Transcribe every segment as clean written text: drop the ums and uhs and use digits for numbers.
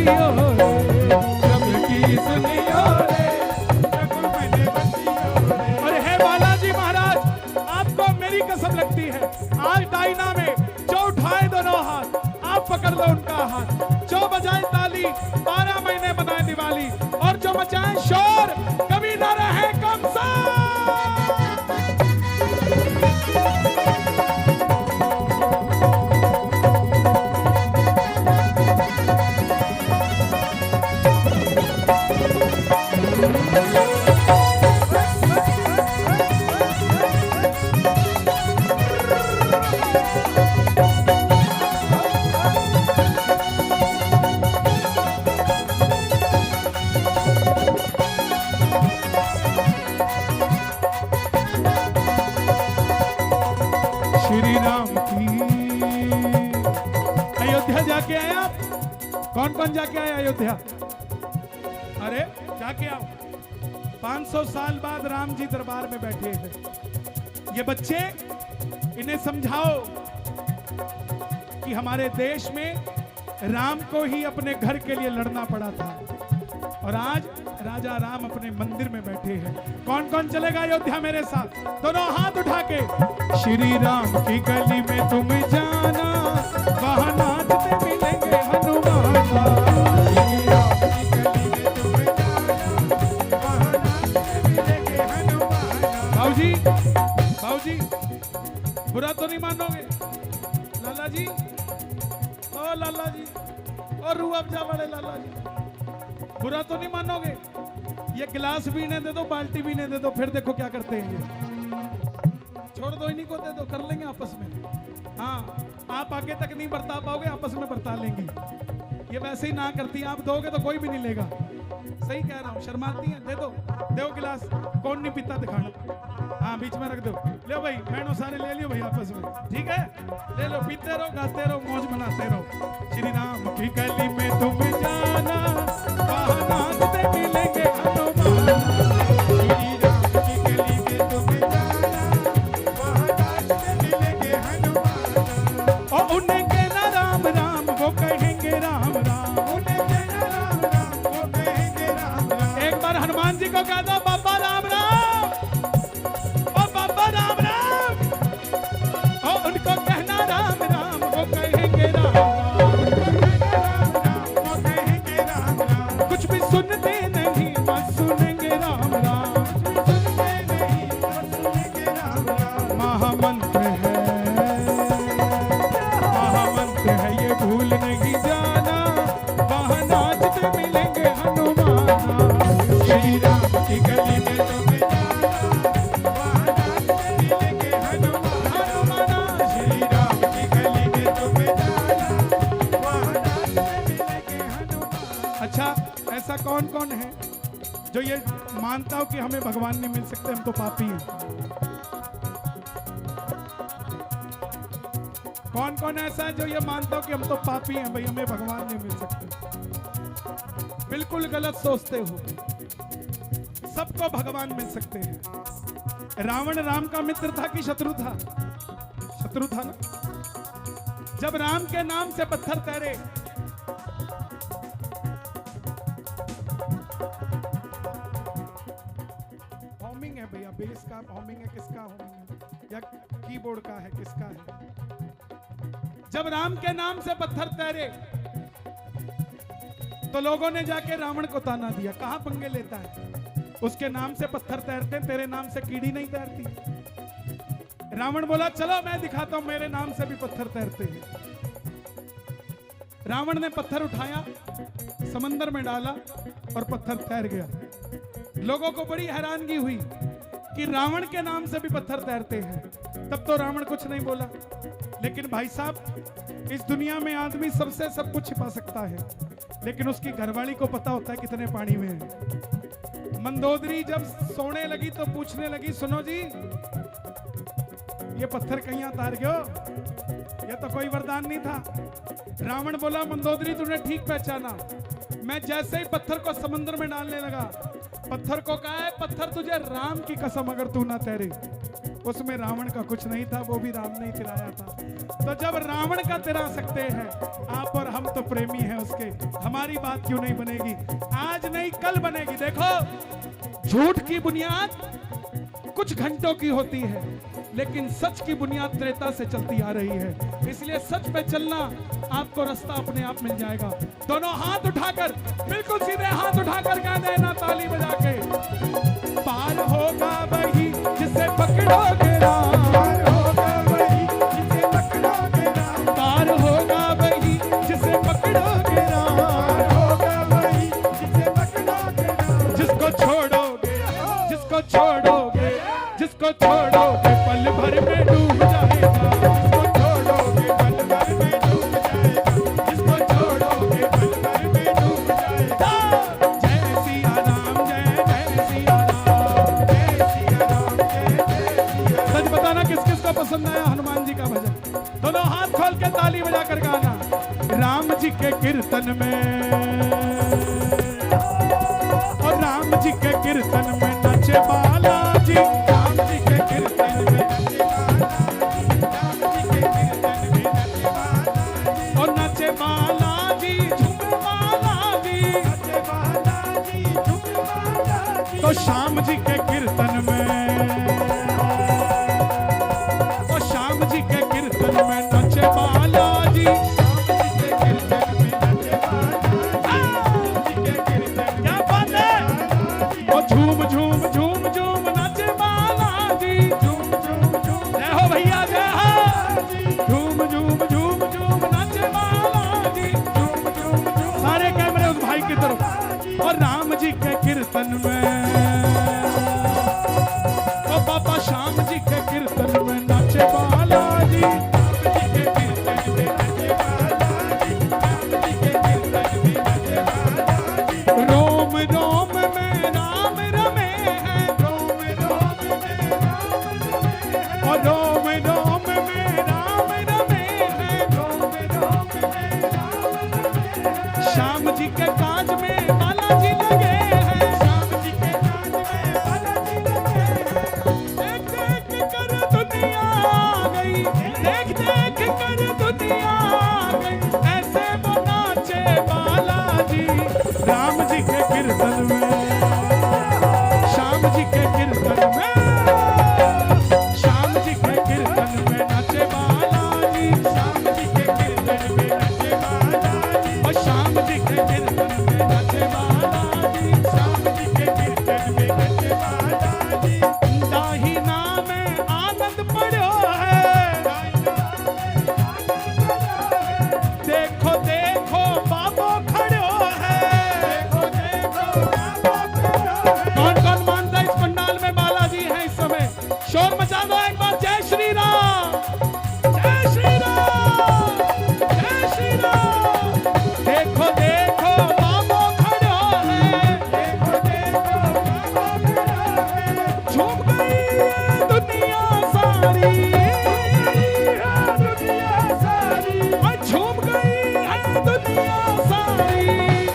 बंदियों रे, सबकी सुनियो रे, मैंने बंदियों रे। और हे बालाजी महाराज, आपको मेरी कसम लगती है, आज डायना में जो उठाए दोनों हाथ, आप पकड़ लो उनका हाथ, जो बजाए ताली 12 महीने बनाए दिवाली, और जो मचाए शोर कभी ना रहे कम सा। श्री राम की अयोध्या जाके आए आप? कौन कौन जाके आए अयोध्या? अरे जाके आओ। 500 साल बाद राम जी दरबार में बैठे हैं। ये बच्चे, इन्हें समझाओ कि हमारे देश में राम को ही अपने घर के लिए लड़ना पड़ा था, और आज राजा राम अपने मंदिर में बैठे हैं। कौन कौन चलेगा अयोध्या मेरे साथ? दोनों हाथ उठा के। श्री राम की गली में तुम जाना, वहां नाचते मिलेंगे हनुमान। श्री राम की गली में तुम जाना, वहां नाचते मिलेंगे हनुमान। बाबूजी, बाबूजी, बुरा तो नहीं मानोगे? लाला जी, ओ लाला जी, और रूह अफ़ज़ा वाले लाला जी, बुरा तो नहीं मानोगे? ये गिलास भी नहीं दे दो, बाल्टी भी नहीं दे दो, फिर देखो क्या करते हैं ये। छोड़ दो, इन्हीं को दे दो, कर लेंगे आपस में। हाँ, आप आगे तक नहीं बरता पाओगे, आपस में बरता लेंगी। ये वैसे ही ना करती, आप दोगे तो कोई भी नहीं लेगा। सही कह रहा हूँ, शर्माती हैं। दे दो, दो गिलास। कौन नहीं पीता दिखाना। हाँ, बीच में रख दो। लो भाई, बहनों सारे ले लियो भाई आपस में, ठीक है? ले लो, पीते रहो, गाते रहो, मौज मनाते रहो। श्री राम की गली में तुम जाना, वहां नाचते मिलेंगे हनुमान। श्री राम की गली में तुम जाना, वहां नाचते मिलेंगे हनुमान। और उन्हें कहना राम राम, वो कहेंगे राम राम। उन्हें कहना राम राम, वो कहेंगे राम राम। एक बार हनुमान जी को कह दो, बाबा राम राम, ओ बाबा राम राम। और उनको कहना राम राम, वो कहेंगे राम राम। वो कहेंगे राम राम। कुछ भी सुनते नहीं, बस सुनेंगे राम राम। सुनते नहीं, बस सुनेंगे राम राम। महामंत्र है, महामंत्र है, ये भूल नहीं जाना, वहां नाचते मिलेंगे हनुमान। श्री राम की गली में तुम जाना, वहां नाचते मिलेंगे हनुमान। श्री राम की गली में तुम जाना, वहां नाचते मिलेंगे हनुमान। अच्छा, ऐसा कौन कौन है जो ये मानता हो कि हमें भगवान नहीं मिल सकते, हम तो पापी हैं? कौन कौन ऐसा है जो ये मानता हो कि हम तो पापी हैं भाई, हमें भगवान नहीं मिल सकते? बिल्कुल गलत सोचते हो। सबको भगवान मिल सकते हैं। रावण राम का मित्र था कि शत्रु था? शत्रु था ना। जब राम के नाम से पत्थर तैरे, होमिंग है भैया, बेस का होमिंग है, किसका होमिंग है, या कीबोर्ड का है, किसका है? जब राम के नाम से पत्थर तैरे तो लोगों ने जाके रावण को ताना दिया, कहां पंगे लेता है, उसके नाम से पत्थर तैरते, तेरे नाम से कीड़ी नहीं तैरती। रावण बोला, चलो मैं दिखाता हूं, मेरे नाम से भी पत्थर तैरते हैं। रावण ने पत्थर उठाया, समंदर में डाला और पत्थर तैर गया। लोगों को बड़ी हैरानगी हुई कि रावण के नाम से भी पत्थर तैरते हैं। तब तो रावण कुछ नहीं बोला। लेकिन भाई साहब, इस दुनिया में आदमी सबसे सब कुछ छिपा सकता है, लेकिन उसकी घरवाली को पता होता है कितने पानी में है। मंदोदरी जब सोने लगी तो पूछने लगी, सुनो जी, ये पत्थर कहीं तार गयो, ये तो कोई वरदान नहीं था। रावण बोला, मंदोदरी तूने ठीक पहचाना। मैं जैसे ही पत्थर को समुद्र में डालने लगा, पत्थर को कहा है, पत्थर तुझे राम की कसम अगर तू ना तैरे। उसमें रावण का कुछ नहीं था, वो भी राम ने ही तिराया था। तो जब रावण का तिरा सकते हैं, आप और हम तो प्रेमी हैं उसके, हमारी बात क्यों नहीं बनेगी? आज नहीं कल बनेगी। देखो, झूठ की बुनियाद कुछ घंटों की होती है, लेकिन सच की बुनियाद त्रेता से चलती आ रही है। इसलिए सच पे चलना, आपको रास्ता अपने आप मिल जाएगा। दोनों हाथ उठाकर, बिल्कुल सीधे हाथ उठाकर कह देना ताली बजा के, पार होगा वही जिसे पकड़ोगे राम, पार होगा वही जिसे पकड़ोगे राम, पार होगा वही जिसे पकड़ोगे राम, पार होगा वही जिसे पकड़ोगे राम। जिसको छोड़ोगे, जिसको छोड़ोगे, जिसको छोड़ोगे पल भर में डूब जाएगा, जिसको छोड़ोगे पल भर में डूब जाएगा, जिसको छोड़ोगे पल भर में डूब जाएगा। जय सिया राम, जय जय सिया राम, जय सिया राम, जय जय सिया। सच बताना किस किस को पसंद आया हनुमान जी का भजन? दोनों हाथ खोल के ताली बजा कर गाना। राम जी के कीर्तन में, और राम जी के कीर्तन में नचे बालाजी, राम जी के कीर्तन में नचे बालाजी, राम जी के कीर्तन में नचे बालाजी, और नचे बालाजी, झूमे बालाजी, नचे बालाजी, झूमे बालाजी। तो श्याम जी के कीर्तन में, और श्याम जी के कीर्तन में नचे बालाजी, श्याम जी के कीर्तन में नचे बालाजी, जी के कीर्तन। क्या बात है? और झूम झूम झूम झूम नाचे बालाजी, झूम झूम झूम, जय हो भैया जय हो, झूम झूम झूम झूम नाचे बालाजी, झूम झूम झूम। सारे कैमरे उस भाई की तरफ। और राम जी के कीर्तन में, और बाबा श्याम जी के कीर्तन में नाचे बालाजी, राम जी के कीर्तन में नाचे बालाजी, राम जी के कीर्तन में नाचे बालाजी। रोम रोम में राम रमे हैं, रोम रोम में राम रमे हैं, और रोम रोम में राम रमे हैं, रोम रोम में राम रमे हैं। श्याम जी के काज में बालाजी लगे हैं, श्याम जी के काज में बालाजी लगे हैं। देख देख कर दुनिया आ गई, देख देख कर दुनिया आ गई, ऐसे वो नाचे बालाजी। राम जी के कीर्तन में, श्याम जी के कीर्तन में, श्याम जी के कीर्तन में नाचे बालाजी, श्याम जी के कीर्तन में नाचे बालाजी, और श्याम जी के कीर्तन में नाचे बालाजी, श्याम जी के कीर्तन में नाचे बालाजी। दाहिना में आनंद पड़ो है, देखो देखो बाबो खड़ो है, देखो देखो बाबो खड़ो है। कौन कौन मानता है इस पंडाल में बालाजी है इस समय? शोर मचा दो एक बार, जय श्री राम, जय श्री राम, जय श्री राम। देखो देखो बाबो खड़ो है, देखो देखो बाबो खड़ो है। झूम गई है दुनिया सारी, दुनिया सारी, और झूम गई है दुनिया सारी,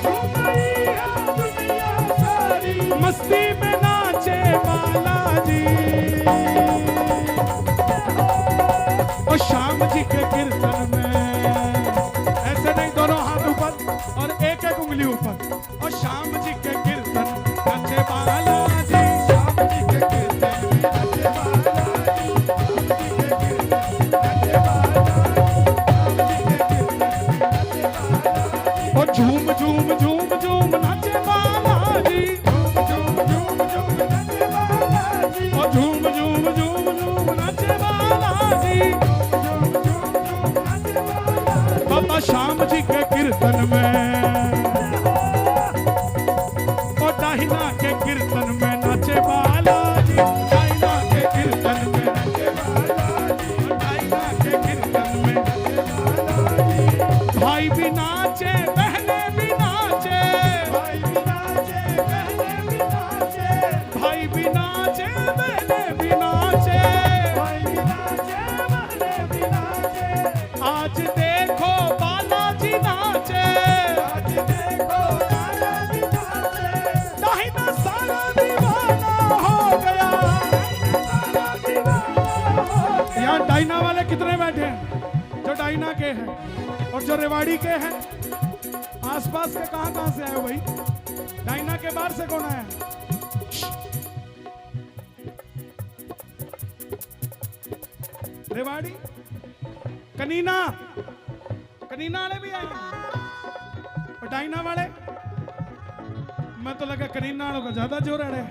झूम गई है दुनिया सारी। मस्ती में नाचे बालाजी, और श्याम जी के कीर्तन में, ऐसे नहीं, दोनों हाथ ऊपर और एक एक उंगली ऊपर, और श्याम जी के कीर्तन नाचे बालाजी, श्याम जी के कीर्तन में नाचे बालाजी, श्याम जी के कीर्तन में नाचे बालाजी, और झूम झूम झूम झूम नाचे बालाजी, झूम झूम झूम झूम नाचे बालाजी, और झूम झूम झूम झूम नाचे बालाजी, झूम झूम झूम नाचे बालाजी। बाबा श्याम जी के कीर्तन में, और दाहिना के कीर्तन में नाचे बालाजी, दाहिना के कीर्तन में नाचे बालाजी, दाहिना के कीर्तन में नाचे बालाजी। भाई भी नाचे, बहने भी नाचे, भाई भी नाचे, बहने भी नाचे, भाई भी नाचे, बहने भी नाचे, भाई भी नाचे, बहने भी नाचे। आज देखो बालाजी नाचे, आज देखो बालाजी नाचे। दाहिना सारा दीवाना हो गया, सारा दीवाना हो गया। यहाँ डाइना वाले कितने बैठे हैं? जो डाइना के हैं, और जो रेवाड़ी के हैं, आसपास के कहां से आए हो भाई? डायना के बाहर से कौन आया? रेवाड़ी, कनीना वाले भी आए हैं और डायना वाले। मैं तो लगा कनीना वालों का ज्यादा जोर है।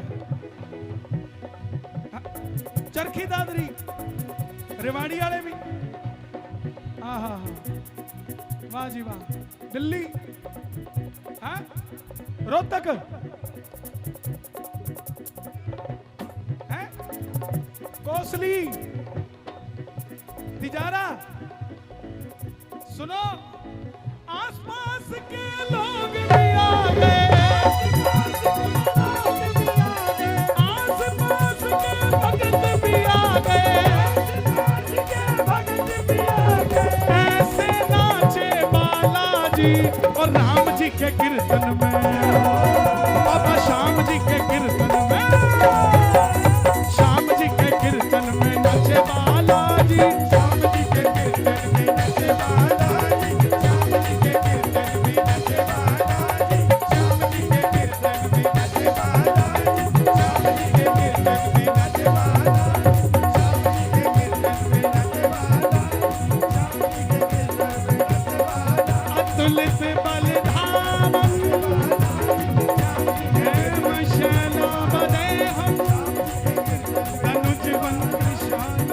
चरखी दादरी, रेवाड़ी वाले भी। आहा, वाह जी वाह। दिल्ली, हाँ, रोहतक है, कोसली, तिजारा। सुनो, आसपास के लोग भी आ गए, आसपास के भगत भी आ गए, ऐसे नाचे बालाजी और राम जी के कीर्तन में, बाबा श्याम जी के कीर्तन में, श्याम जी के कीर्तन में नाचे बालाजी, श्याम जी के कीर्तन में नाचे बालाजी, श्याम जी के कीर्तन में नाचे बालाजी, श्याम जी के कीर्तन में नाचे बालाजी, श्याम जी के कीर्तन में नाचे बालाजी, श्याम जी के कीर्तन में नाचे बालाजी, श्याम जी के कीर्तन में नाचे बालाजी। अतुलित बलधाम मशाला बदे हम, तनुज वंश शान,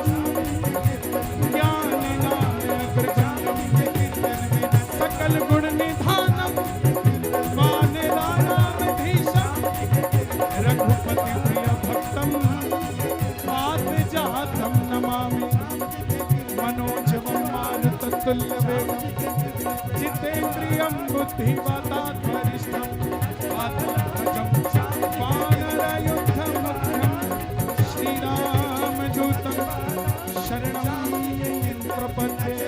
ज्ञान नायक सकल गुण निधानम, मान राणाधीशम, रघुपति प्रिय भक्तम, पात जातम नमामि, मनोजवम मारुततुल्य वेगम, जितेन्द्रियं बुद्धिमतात् वरिष्ठं, वातात्मजं वानरयुद्धमुख्यं, श्रीरामदूतं शरणं प्रपद्ये।